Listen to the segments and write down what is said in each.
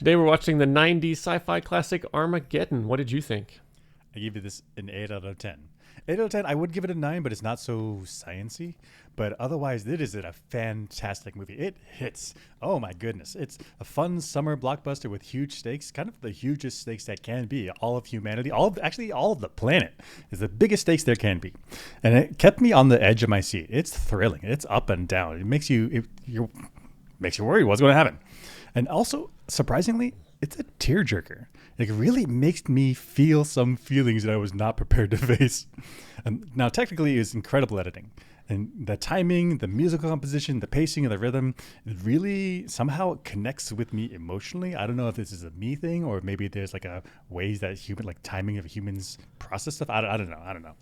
Today we're watching the 90s sci-fi classic Armageddon. What did you think? I give you this an 8 out of 10. 8 out of 10, I would give it a 9, but it's not so sciency. But otherwise, it is a fantastic movie. It hits. Oh my goodness. It's a fun summer blockbuster with huge stakes, kind of the hugest stakes that can be. All of humanity, all of the planet is the biggest stakes there can be. And it kept me on the edge of my seat. It's thrilling. It's up and down. It makes you worried what's going to happen. And also, surprisingly, it's a tearjerker. It really makes me feel some feelings that I was not prepared to face. Now, technically, it's incredible editing. And the timing, the musical composition, the pacing, and the rhythm, it really somehow connects with me emotionally. I don't know if this is a me thing or maybe there's like a ways that timing of humans process stuff. I don't know.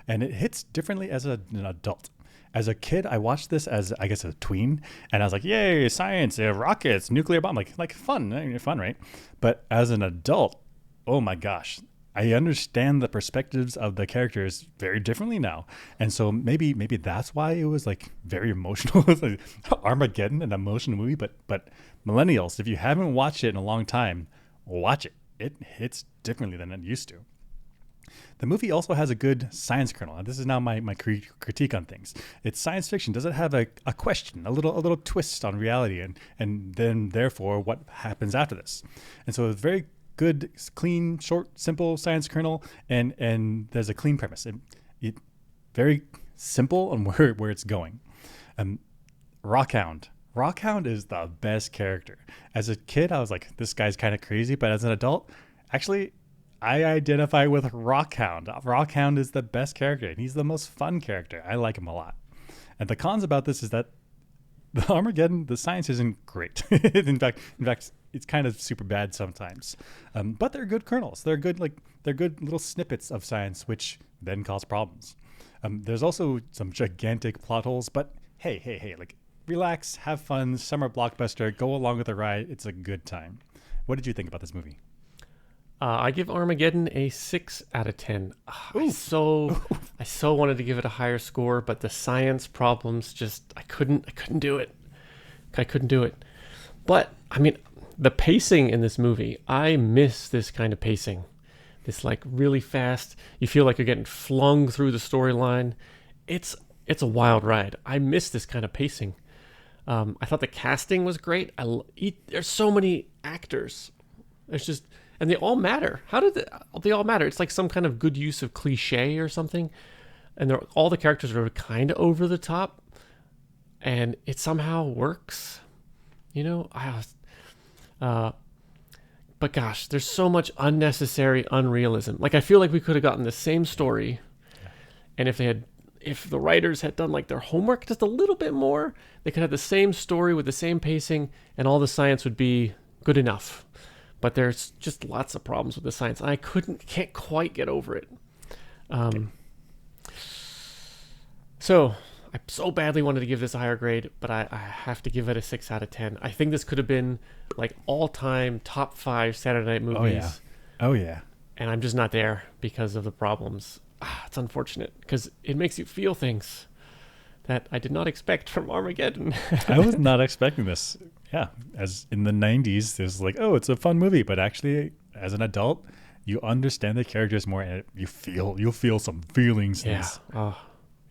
And it hits differently as an adult. As a kid, I watched this as, I guess, a tween, and I was like, yay, science, rockets, nuclear bomb, like fun, right? But as an adult, oh my gosh, I understand the perspectives of the characters very differently now. And so maybe that's why it was like very emotional. It's like Armageddon, an emotional movie, but millennials, if you haven't watched it in a long time, watch it. It hits differently than it used to. The movie also has a good science kernel, and this is now my critique on things. It's science fiction. Does it have a question, a little twist on reality, and then therefore what happens after this? And so it's very good, clean, short, simple science kernel, and there's a clean premise. It very simple on where it's going. Rockhound. Rockhound is the best character. As a kid, I was like, this guy's kind of crazy, but as an adult, actually, I identify with Rockhound. Rockhound is the best character, and he's the most fun character. I like him a lot. And the cons about this is that the Armageddon, the science isn't great. in fact, it's kind of super bad sometimes. But they're good kernels. They're good little snippets of science, which then cause problems. There's also some gigantic plot holes, but hey, like relax, have fun, summer blockbuster, go along with the ride. It's a good time. What did you think about this movie? I give Armageddon a 6 out of 10. I so wanted to give it a higher score, but the science problems I couldn't do it. I couldn't do it. But I mean, the pacing in this movie, I miss this kind of pacing. This like really fast, you feel like you're getting flung through the storyline. It's a wild ride. I miss this kind of pacing. I thought the casting was great. There's so many actors. And they all matter. How did they all matter? It's like some kind of good use of cliche or something. And all the characters are kind of over the top. And it somehow works. But gosh, there's so much unnecessary unrealism. Like, I feel like we could have gotten the same story. And if the writers had done like their homework just a little bit more, they could have the same story with the same pacing and all the science would be good enough. But there's just lots of problems with the science. I can't quite get over it. So I so badly wanted to give this a higher grade, but I have to give it a 6 out of 10. I think this could have been like all-time top 5 Saturday night movies. Oh yeah. And I'm just not there because of the problems. It's unfortunate because it makes you feel things that I did not expect from Armageddon. I was not expecting this. Yeah, as in the 90s, there's like, oh, it's a fun movie, but actually, as an adult, you understand the characters more, and you'll feel some feelings. Yeah.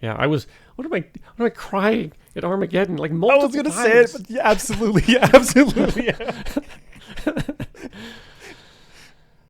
Yeah. I was. What am I crying at Armageddon? Like multiple times. I was gonna say it, but yeah, absolutely, yeah.